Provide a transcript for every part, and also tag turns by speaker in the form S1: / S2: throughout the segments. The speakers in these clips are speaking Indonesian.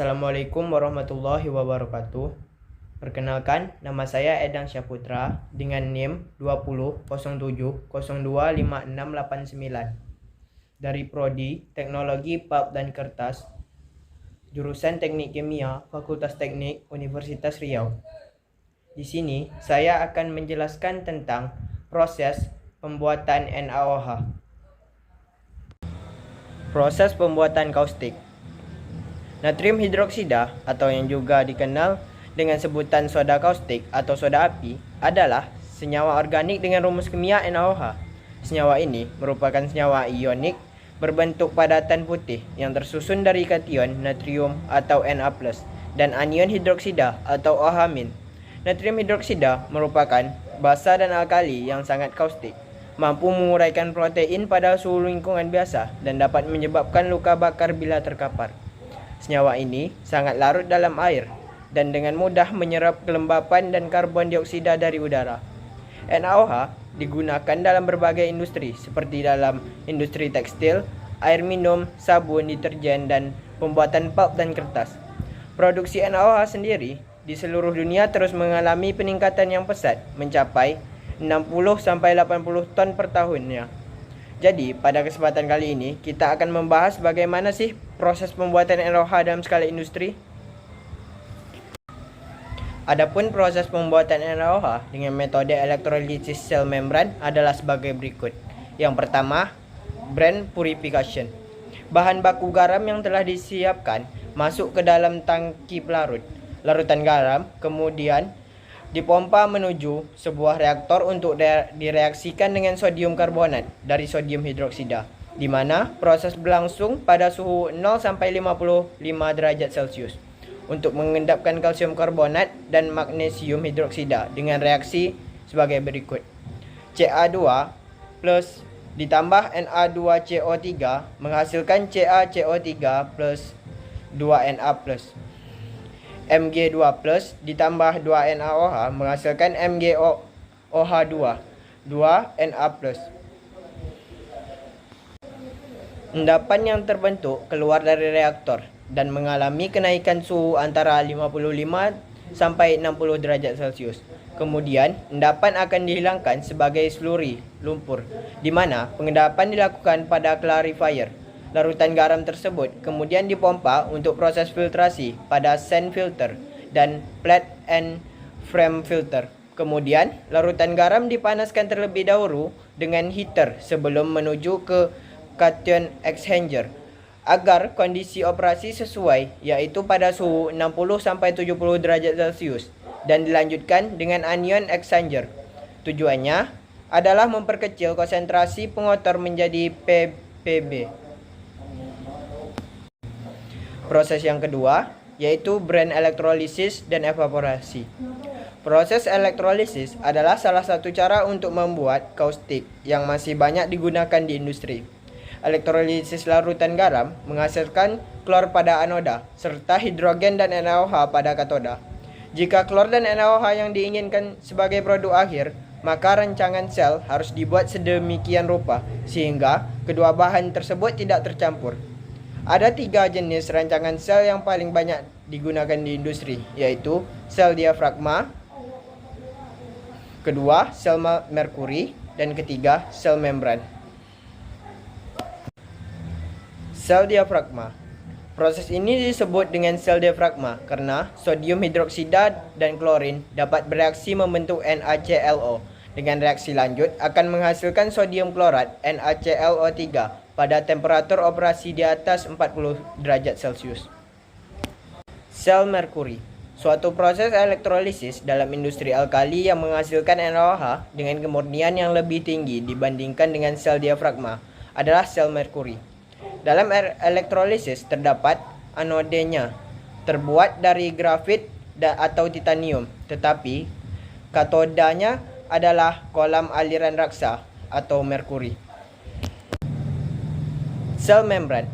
S1: Assalamualaikum warahmatullahi wabarakatuh. Perkenalkan, nama saya Edang Syaputra dengan NIM 2007025689 dari Prodi Teknologi Pulp dan Kertas, jurusan Teknik Kimia, Fakultas Teknik Universitas Riau. Di sini saya akan menjelaskan tentang proses pembuatan NaOH. Proses pembuatan kaustik. Natrium hidroksida atau yang juga dikenal dengan sebutan soda kaustik atau soda api adalah senyawa organik dengan rumus kimia NaOH. Senyawa ini merupakan senyawa ionik berbentuk padatan putih yang tersusun dari kation natrium atau Na+ dan anion hidroksida atau OH-. Natrium hidroksida merupakan basa dan alkali yang sangat kaustik, mampu menguraikan protein pada suhu lingkungan biasa dan dapat menyebabkan luka bakar bila terkapar. Senyawa ini sangat larut dalam air dan dengan mudah menyerap kelembapan dan karbon dioksida dari udara. NaOH digunakan dalam berbagai industri seperti dalam industri tekstil, air minum, sabun, deterjen, dan pembuatan pulp dan kertas. Produksi NaOH sendiri di seluruh dunia terus mengalami peningkatan yang pesat, mencapai 60-80 ton per tahunnya. Jadi, pada kesempatan kali ini, kita akan membahas bagaimana sih proses pembuatan NaOH dalam skala industri. Adapun proses pembuatan NaOH dengan metode elektrolisis sel membran adalah sebagai berikut. Yang pertama, brine purification. Bahan baku garam yang telah disiapkan masuk ke dalam tangki pelarut. Larutan garam kemudian dipompa menuju sebuah reaktor untuk direaksikan dengan sodium karbonat dari sodium hidroksida, di mana proses berlangsung pada suhu 0 sampai 55 derajat Celcius untuk mengendapkan kalsium karbonat dan magnesium hidroksida dengan reaksi sebagai berikut. Ca2 plus ditambah Na2CO3 menghasilkan CaCO3 plus 2Na+. Mg2 plus ditambah 2NaOH menghasilkan MgOH2 2Na+. Endapan yang terbentuk keluar dari reaktor dan mengalami kenaikan suhu antara 55 sampai 60 derajat Celcius. Kemudian, endapan akan dihilangkan sebagai slurry lumpur, di mana pengendapan dilakukan pada clarifier. Larutan garam tersebut kemudian dipompa untuk proses filtrasi pada sand filter dan plate and frame filter. Kemudian, larutan garam dipanaskan terlebih dahulu dengan heater sebelum menuju ke cation exchanger agar kondisi operasi sesuai, yaitu pada suhu 60-70 derajat Celcius, dan dilanjutkan dengan anion exchanger. Tujuannya adalah memperkecil konsentrasi pengotor menjadi ppb. Proses yang kedua yaitu brine elektrolisis dan evaporasi. Proses elektrolisis adalah salah satu cara untuk membuat kaustik yang masih banyak digunakan di industri. Elektrolisis larutan garam menghasilkan klor pada anoda serta hidrogen dan NaOH pada katoda. Jika klor dan NaOH yang diinginkan sebagai produk akhir, maka rancangan sel harus dibuat sedemikian rupa sehingga kedua bahan tersebut tidak tercampur. Ada 3 jenis rancangan sel yang paling banyak digunakan di industri, yaitu sel diafragma, kedua sel merkuri, dan ketiga sel membran. Sel diafragma. Proses ini disebut dengan sel diafragma karena sodium hidroksida dan klorin dapat bereaksi membentuk NaClO. Dengan reaksi lanjut akan menghasilkan sodium klorat NaClO3 pada temperatur operasi di atas 40 derajat Celcius. Sel merkuri. Suatu proses elektrolisis dalam industri alkali yang menghasilkan NaOH dengan kemurnian yang lebih tinggi dibandingkan dengan sel diafragma adalah sel merkuri. Dalam elektrolisis terdapat anodenya terbuat dari grafit atau titanium, tetapi katodanya adalah kolam aliran raksa atau merkuri. Sel membran.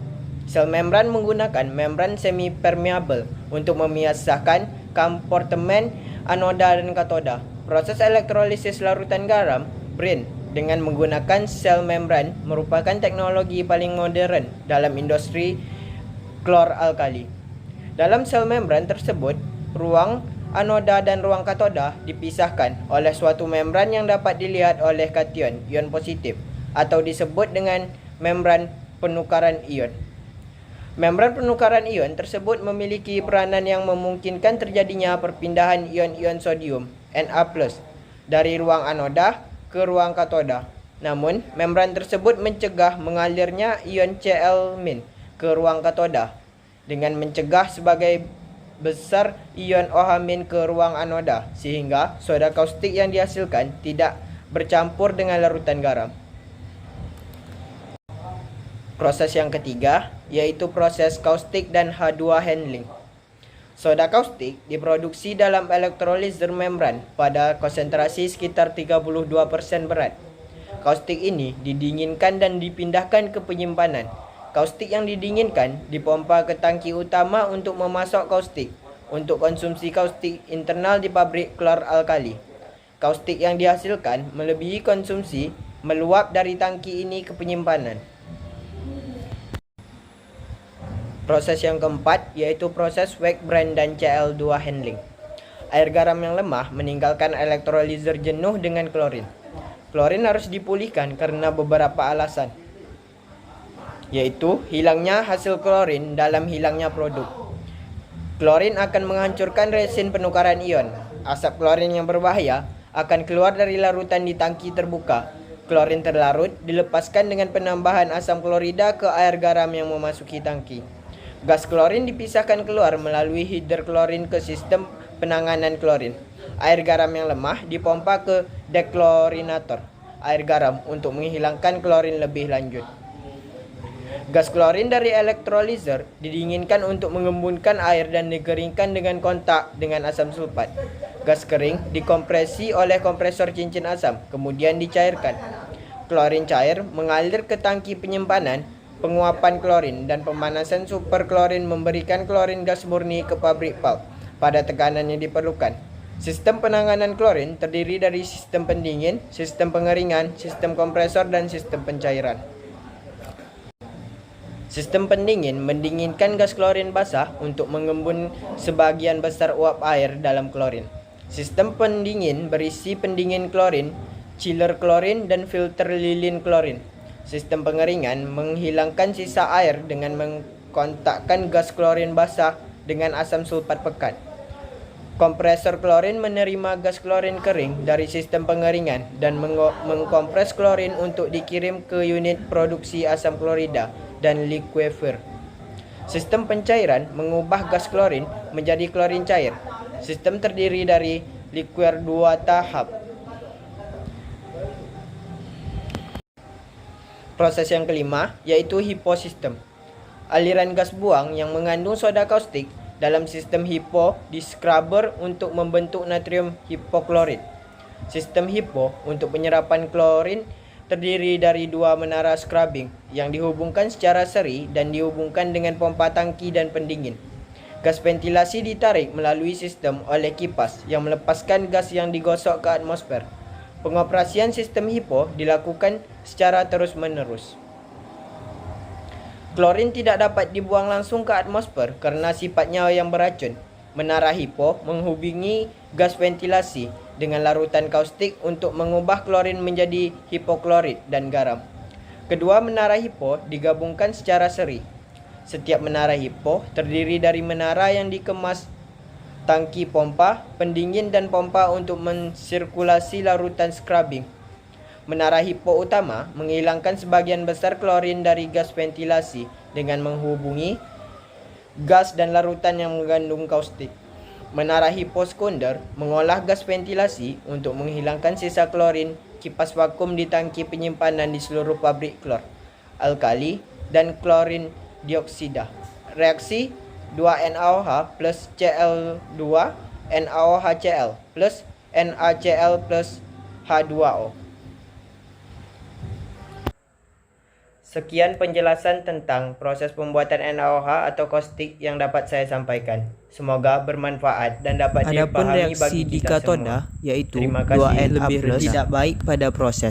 S1: Sel membran menggunakan membran semi-permeable untuk memisahkan kompartemen anoda dan katoda. Proses elektrolisis larutan garam, brine, dengan menggunakan sel membran merupakan teknologi paling modern dalam industri klor alkali. Dalam sel membran tersebut, ruang anoda dan ruang katoda dipisahkan oleh suatu membran yang dapat dilihat oleh kation ion positif atau disebut dengan membran penukaran ion. Membran penukaran ion tersebut memiliki peranan yang memungkinkan terjadinya perpindahan ion-ion sodium Na+ dari ruang anoda ke ruang katoda. Namun, membran tersebut mencegah mengalirnya ion Cl- ke ruang katoda dengan mencegah sebagai besar ion OH- ke ruang anoda, sehingga soda kaustik yang dihasilkan tidak bercampur dengan larutan garam. Proses yang ketiga yaitu proses kaustik dan H2 handling. Soda kaustik diproduksi dalam elektrolizer membran pada konsentrasi sekitar 32% berat. Kaustik ini didinginkan dan dipindahkan ke penyimpanan. Kaustik yang didinginkan dipompa ke tangki utama untuk memasok kaustik untuk konsumsi kaustik internal di pabrik klor-alkali. Kaustik yang dihasilkan melebihi konsumsi meluap dari tangki ini ke penyimpanan. Proses yang keempat yaitu proses Weck-Brand dan Cl2 handling. Air garam yang lemah meninggalkan elektrolizer jenuh dengan klorin. Klorin harus dipulihkan karena beberapa alasan, yaitu hilangnya hasil klorin dalam hilangnya produk. Klorin akan menghancurkan resin penukaran ion. Asap klorin yang berbahaya akan keluar dari larutan di tangki terbuka. Klorin terlarut dilepaskan dengan penambahan asam klorida ke air garam yang memasuki tangki. Gas klorin dipisahkan keluar melalui hidroklorin ke sistem penanganan klorin. Air garam yang lemah dipompa ke deklorinator air garam untuk menghilangkan klorin lebih lanjut. Gas klorin dari elektrolizer didinginkan untuk mengembunkan air dan dikeringkan dengan kontak dengan asam sulfat. Gas kering dikompresi oleh kompresor cincin asam, kemudian dicairkan. Klorin cair mengalir ke tangki penyimpanan. Penguapan klorin dan pemanasan superklorin memberikan klorin gas murni ke pabrik pulp pada tekanan yang diperlukan. Sistem penanganan klorin terdiri dari sistem pendingin, sistem pengeringan, sistem kompresor, dan sistem pencairan. Sistem pendingin mendinginkan gas klorin basah untuk mengembun sebagian besar uap air dalam klorin. Sistem pendingin berisi pendingin klorin, chiller klorin, dan filter lilin klorin. Sistem pengeringan menghilangkan sisa air dengan mengkontakkan gas klorin basah dengan asam sulfat pekat. Kompresor klorin menerima gas klorin kering dari sistem pengeringan dan mengkompres klorin untuk dikirim ke unit produksi asam klorida dan liquefier. Sistem pencairan mengubah gas klorin menjadi klorin cair. Sistem terdiri dari liquefier 2 tahap. Proses yang kelima yaitu HIPO system. Aliran gas buang yang mengandung soda kaustik dalam sistem HIPO di scrubber untuk membentuk natrium hipoklorit. Sistem HIPO untuk penyerapan klorin terdiri dari dua menara scrubbing yang dihubungkan secara seri dan dihubungkan dengan pompa tangki dan pendingin. Gas ventilasi ditarik melalui sistem oleh kipas yang melepaskan gas yang digosok ke atmosfer. Pengoperasian sistem HIPO dilakukan secara terus-menerus. Klorin tidak dapat dibuang langsung ke atmosfer karena sifatnya yang beracun. Menara HIPO menghubungi gas ventilasi dengan larutan kaustik untuk mengubah klorin menjadi hipoklorit dan garam. Kedua menara HIPO digabungkan secara seri. Setiap menara HIPO terdiri dari menara yang dikemas tangki pompa, pendingin, dan pompa untuk mensirkulasi larutan scrubbing. Menara HIPO utama menghilangkan sebagian besar klorin dari gas ventilasi dengan menghubungi gas dan larutan yang mengandung kaustik. Menara HIPO sekunder mengolah gas ventilasi untuk menghilangkan sisa klorin kipas vakum di tangki penyimpanan di seluruh pabrik klor, alkali, dan klorin dioksida. Reaksi 2NaOH plus Cl2 NaOHCl plus NaCl plus H2O. Sekian penjelasan tentang proses pembuatan NaOH atau kaustik yang dapat saya sampaikan. Semoga bermanfaat dan dapat
S2: Adapun
S1: dipahami
S2: reaksi
S1: bagi
S2: di
S1: kita
S2: katoda
S1: semua.
S2: yaitu
S1: Terima kasih.
S2: 2Na+ tidak baik pada proses